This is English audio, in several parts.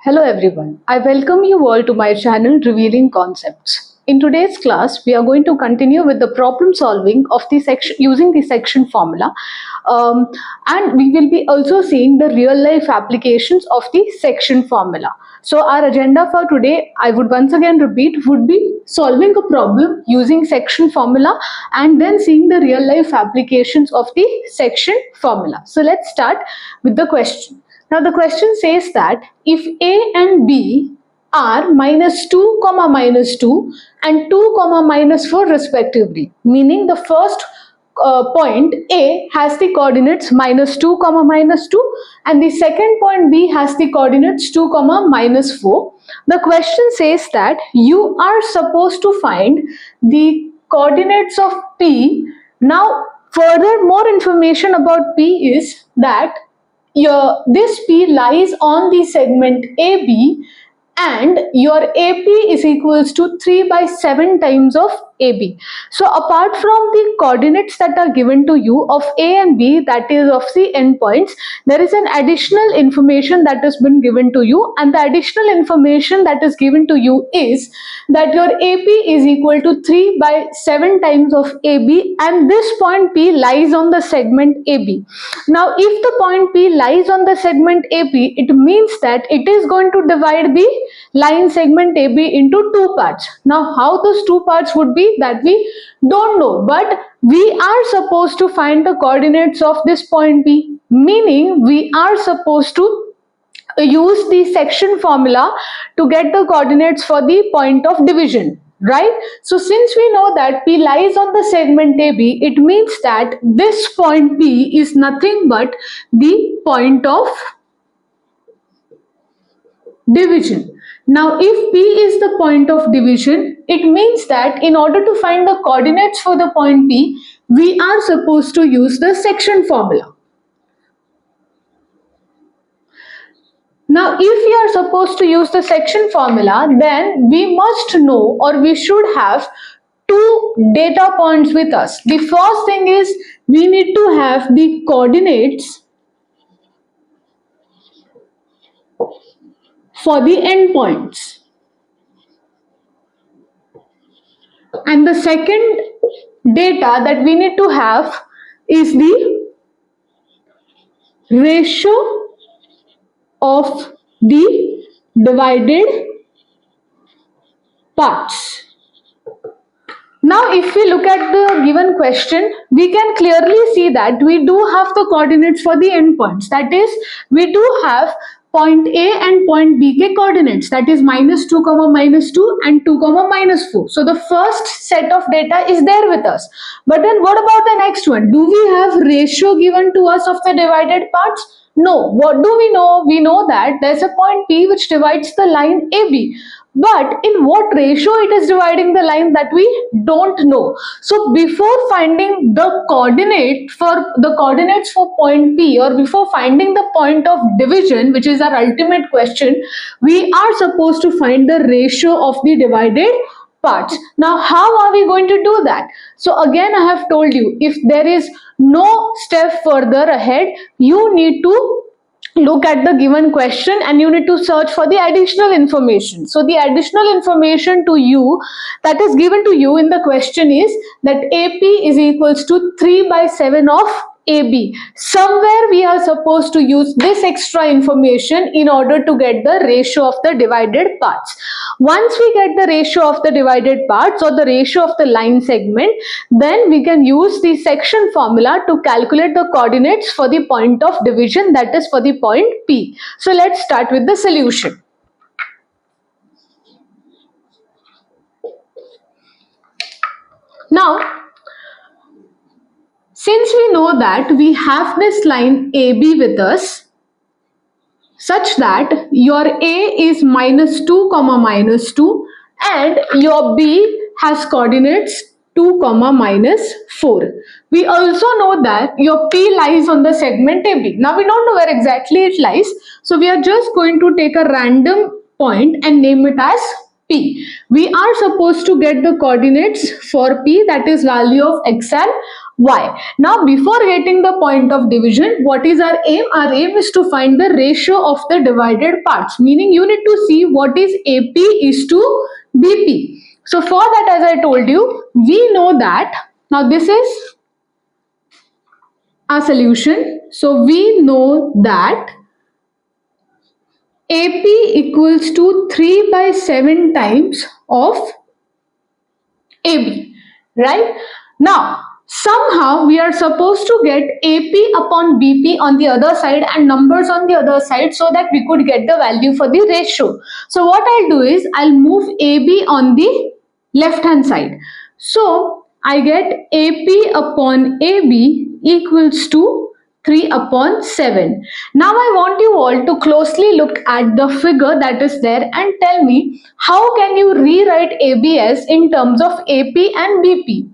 Hello everyone, I welcome you all to my channel Revealing Concepts. In today's class, we are going to continue with the problem solving of the section using the section formula, and we will be also seeing the real life applications of the section formula. So our agenda for today, I would once again repeat, would be solving a problem using section formula and then seeing the real life applications of the section formula. So let's start with the question. Now the question says that if A and B are -2, -2 and 2, -4 respectively, meaning the first point A has the coordinates -2, -2 and the second point B has the coordinates 2, -4. The question says that you are supposed to find the coordinates of P. Now further more information about P is that this P lies on the segment AB and your AP is equals to 3/7 times of AB. So apart from the coordinates that are given to you of A and B, that is of the endpoints, there is an additional information that has been given to you, and the additional information that is given to you is that your AP is equal to 3/7 times of AB and this point P lies on the segment AB. Now if the point P lies on the segment AB, it means that it is going to divide the line segment AB into two parts. Now how those two parts would be, that we don't know, but we are supposed to find the coordinates of this point B, meaning we are supposed to use the section formula to get the coordinates for the point of division, right? So since we know that P lies on the segment AB, it means that this point P is nothing but the point of division. Now if P is the point of division, it means that in order to find the coordinates for the point P, we are supposed to use the section formula. Now if we are supposed to use the section formula, then we must know, or we should have, two data points with us. The first thing is we need to have the coordinates for the endpoints. And the second data that we need to have is the ratio of the divided parts. Now if we look at the given question, we can clearly see that we do have the coordinates for the endpoints. That is, we do have point A and point B के coordinates, that is -2, -2 and 2, -4. So the first set of data is there with us. But then what about the next one? Do we have ratio given to us of the divided parts? No. What do we know? We know that there's a point P which divides the line AB. But in what ratio it is dividing the line, that we don't know. So before finding the coordinates for point P, or before finding the point of division, which is our ultimate question, we are supposed to find the ratio of the divided parts. Now how are we going to do that? So again, I have told you, if there is no step further ahead, you need to look at the given question and you need to search for the additional information. So the additional information to you that is given to you in the question is that AP is equals to 3/7 of AB. Somewhere we are supposed to use this extra information in order to get the ratio of the divided parts. Once we get the ratio of the divided parts, or the ratio of the line segment, then we can use the section formula to calculate the coordinates for the point of division, that is for the point P. So let's start with the solution. Now since we know that we have this line AB with us, such that your A is -2, -2 and your B has coordinates 2, -4. We also know that your P lies on the segment AB. Now we don't know where exactly it lies, so we are just going to take a random point and name it as P. We are supposed to get the coordinates for P, that is value of XR y. Now before getting the point of division, what is our aim? Our aim is to find the ratio of the divided parts, meaning you need to see what is AP is to BP. So for that, as I told you, we know that, now this is a solution. So we know that AP equals to 3 by 7 times of AB, right? Now, somehow we are supposed to get AP upon BP on the other side and numbers on the other side so that we could get the value for the ratio. So what I'll do is I'll move AB on the left hand side. So I get AP upon AB equals to 3 upon 7. Now I want you all to closely look at the figure that is there and tell me how can you rewrite ABS in terms of AP and BP.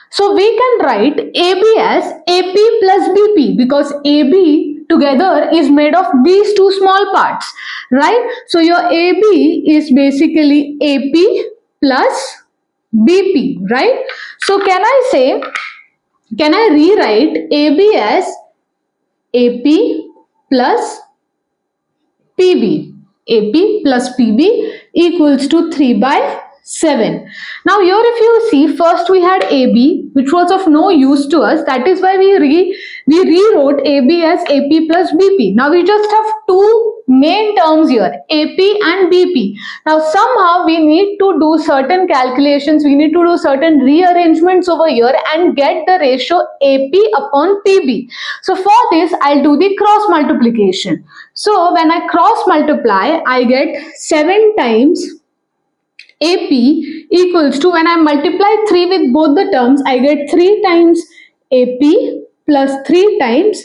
So we can write AB as AP plus BP because AB together is made of these two small parts, right? So your AB is basically AP plus BP, right? So can I rewrite AB as AP plus PB. AP plus PB equals to 3 by 7. Now here if you see, first we had AB which was of no use to us. That is why we rewrote AB as AP plus BP. Now we just have two main terms here, AP and BP. Now somehow we need to do certain calculations, we need to do certain rearrangements over here and get the ratio AP upon PB. So for this I'll do the cross multiplication. So when I cross multiply, I get 7 times AP equals to, when I multiply 3 with both the terms, I get 3 times AP plus 3 times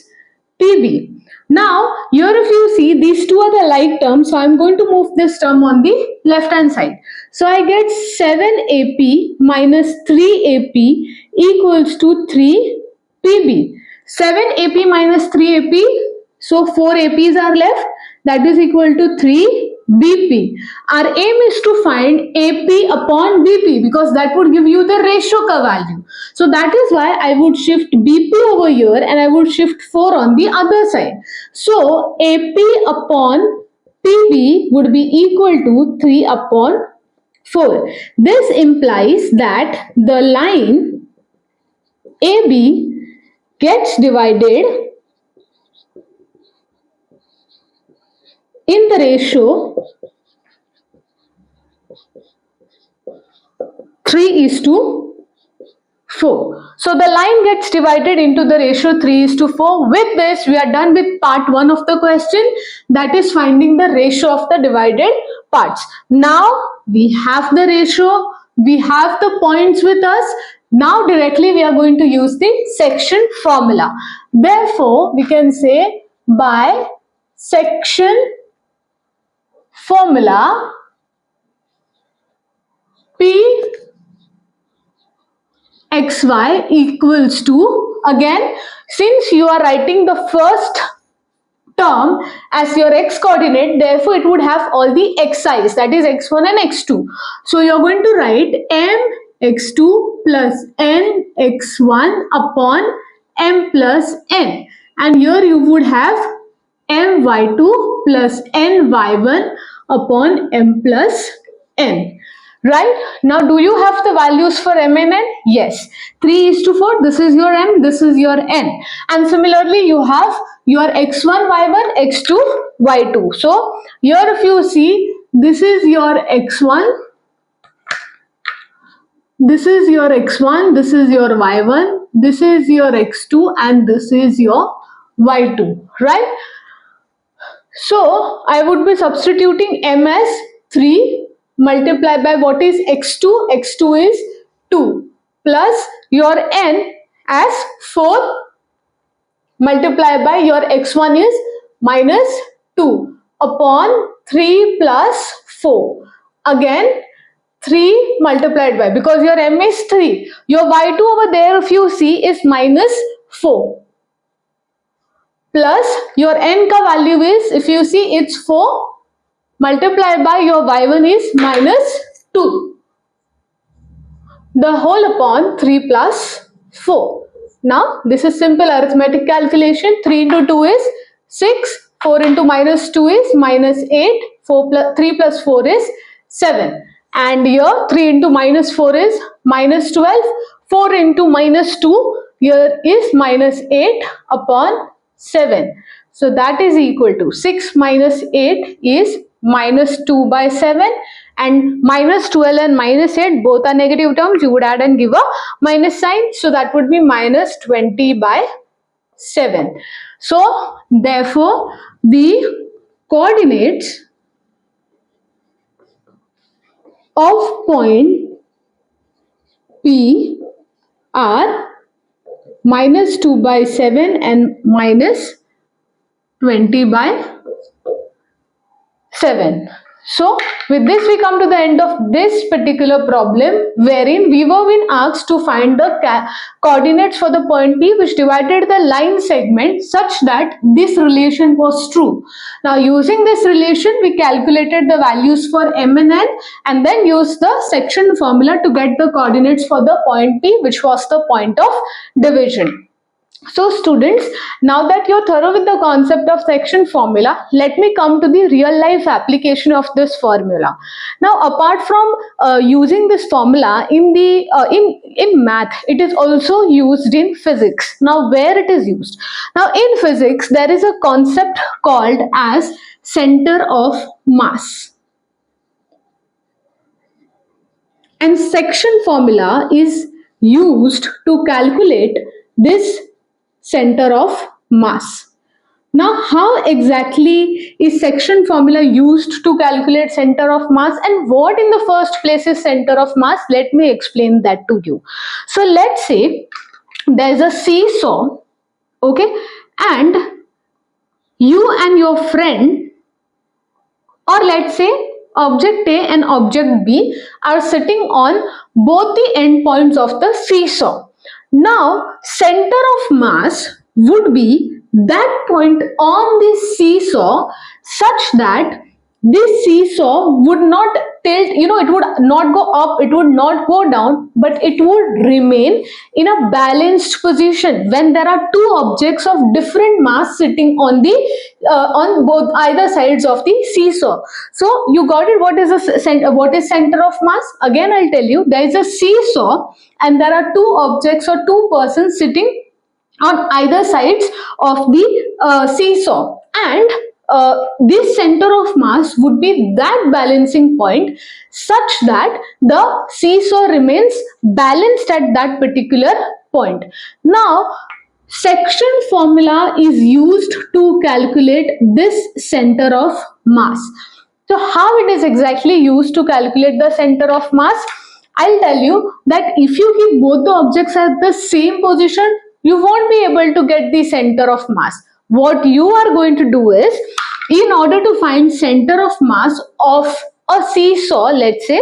PB. Now, here if you see, these two are the like terms, so I'm going to move this term on the left hand side. So I get 7 AP minus 3 AP equals to 3 PB. 7 AP minus 3 AP, so 4 APs are left, that is equal to 3 BP. Our aim is to find AP upon BP because that would give you the ratio ka value. So that is why I would shift BP over here and I would shift 4 on the other side. So AP upon PB would be equal to 3 upon 4. This implies that the line AB gets divided in the ratio 3:4. So the line gets divided into the ratio 3:4. With this, we are done with part 1 of the question, that is finding the ratio of the divided parts. Now we have the ratio, we have the points with us. Now directly we are going to use the section formula. Therefore, we can say by section formula P xy equals to, again, since you are writing the first term as your x coordinate, therefore it would have all the xi's, that is x1 and x2. So you're going to write mx2 plus nx1 upon m plus n, and here you would have my2 plus ny1 upon m plus n. Right? Now, do you have the values for m and n? Yes. 3:4, this is your m, this is your n. And similarly, you have your x1, y1, x2, y2. So, here if you see, this is your x1, this is your x1, this is your y1, this is your x2, and this is your y2. Right? So, I would be substituting m as 3 multiplied by what is x2, x2 is 2, plus your n as 4 multiplied by your x1 is minus 2 upon 3 plus 4. Again 3 multiplied by, because your m is 3, your y2 over there if you see is minus 4, plus your n ka value is, if you see, it's 4 multiplied by your y1 is minus 2, the whole upon 3 plus 4. Now this is simple arithmetic calculation. 3 into 2 is 6, 4 into minus 2 is minus 8, 3 plus 4 is 7. And here 3 into minus 4 is minus 12, 4 into minus 2 here is minus 8 upon 7. So that is equal to 6 minus 8 is minus 2 by 7, and minus 12 and minus 8 both are negative terms. You would add and give a minus sign. So that would be minus 20 by 7. So therefore the coordinates of point P are minus 2 by 7 and minus 20 by 7. So with this we come to the end of this particular problem, wherein we were being asked to find the coordinates for the point P which divided the line segment such that this relation was true. Now using this relation we calculated the values for M and N and then used the section formula to get the coordinates for the point P, which was the point of division. So students, now that you're thorough with the concept of section formula, let me come to the real life application of this formula. Now apart from using this formula in the in math, it is also used in physics. Now where it is used? Now in physics there is a concept called as center of mass. And section formula is used to calculate this center of mass. Now how exactly is section formula used to calculate center of mass, and what in the first place is center of mass? Let me explain that to you. So let's say there is a seesaw, okay, and you and your friend, or let's say object A and object B, are sitting on both the end points of the seesaw. Now center of mass would be that point on this seesaw such that this seesaw would not tilt, it would not go up, it would not go down, but it would remain in a balanced position when there are two objects of different mass sitting on the on both either sides of the seesaw. So you got it. What is center of mass? Again I'll tell you, there is a seesaw and there are two objects or two persons sitting on either sides of the seesaw, and this center of mass would be that balancing point such that the seesaw remains balanced at that particular point. Now section formula is used to calculate this center of mass. So how it is exactly used to calculate the center of mass? I'll tell you that if you keep both the objects at the same position, you won't be able to get the center of mass. What you are going to do is, in order to find center of mass of a seesaw, let's say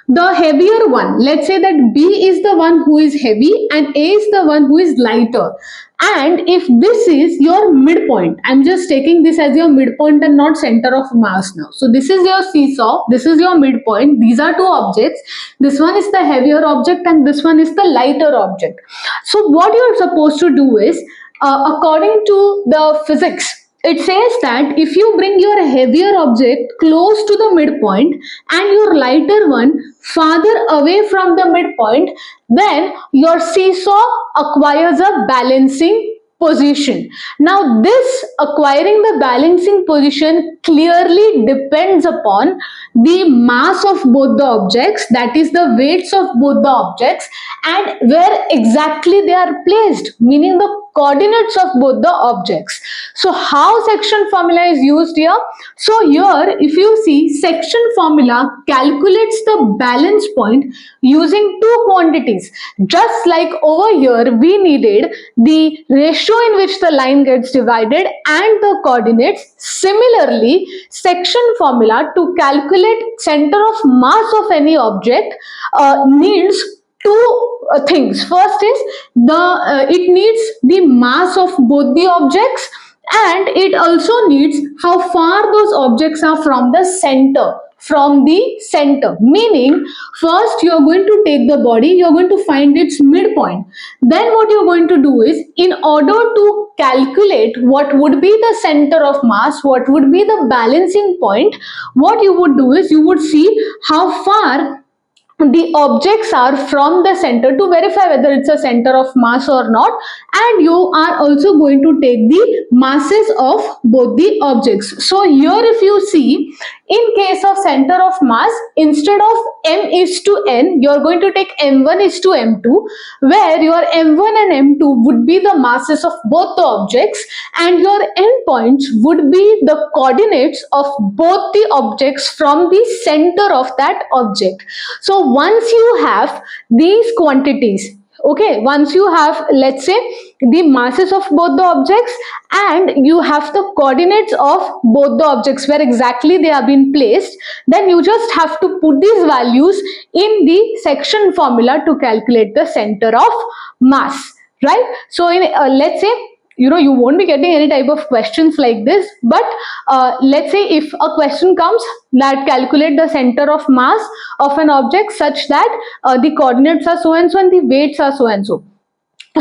the heavier one, let's say that B is the one who is heavy and A is the one who is lighter. And if this is your midpoint, I'm just taking this as your midpoint and not center of mass now. So this is your seesaw, this is your midpoint, these are two objects. This one is the heavier object and this one is the lighter object. So what you're supposed to do is, according to the physics, it says that if you bring your heavier object close to the midpoint and your lighter one farther away from the midpoint, then your seesaw acquires a balancing position. Now this acquiring the balancing position clearly depends upon the mass of both the objects, that is the weights of both the objects, and where exactly they are placed, meaning the coordinates of both the objects. So how section formula is used here? So here if you see, section formula calculates the balance point using two quantities. Just like over here we needed the ratio in which the line gets divided and the coordinates. Similarly, section formula to calculate center of mass of any object needs two things. First is it needs the mass of both the objects, and it also needs how far those objects are from the center. from the center. Meaning, first you are going to take the body, you are going to find its midpoint. Then what you are going to do is, in order to calculate what would be the center of mass, what would be the balancing point, what you would do is you would see how far the objects are from the center to verify whether it's a center of mass or not, and you are also going to take the masses of both the objects. So here if you see, in case of center of mass, instead of m is to n, you are going to take m1 is to m2, where your m1 and m2 would be the masses of both the objects, and your endpoints would be the coordinates of both the objects from the center of that object. So once you have these quantities, okay, once you have, let's say, the masses of both the objects and you have the coordinates of both the objects where exactly they have been placed, then you just have to put these values in the section formula to calculate the center of mass, right? So in let's say, you won't be getting any type of questions like this, but let's say if a question comes that calculate the center of mass of an object such that the coordinates are so and so and the weights are so and so.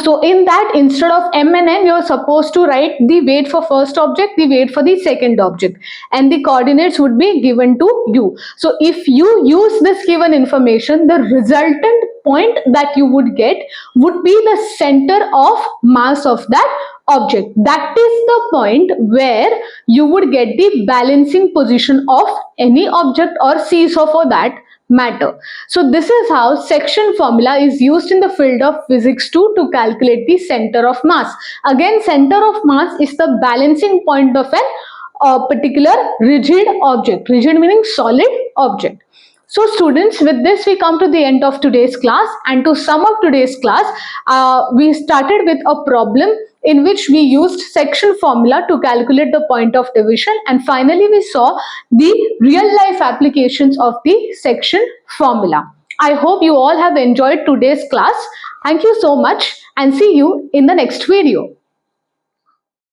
So in that, instead of m and n, you are supposed to write the weight for first object, the weight for the second object, and the coordinates would be given to you. So if you use this given information, the resultant point that you would get would be the center of mass of that object. That is the point where you would get the balancing position of any object or seesaw for that matter. So this is how section formula is used in the field of physics 2 to calculate the center of mass. Again, center of mass is the balancing point of a particular rigid object. Rigid meaning solid object. So students, with this we come to the end of today's class, and to sum up today's class, we started with a problem in which we used section formula to calculate the point of division, and finally we saw the real life applications of the section formula. I hope you all have enjoyed today's class. Thank you so much and see you in the next video.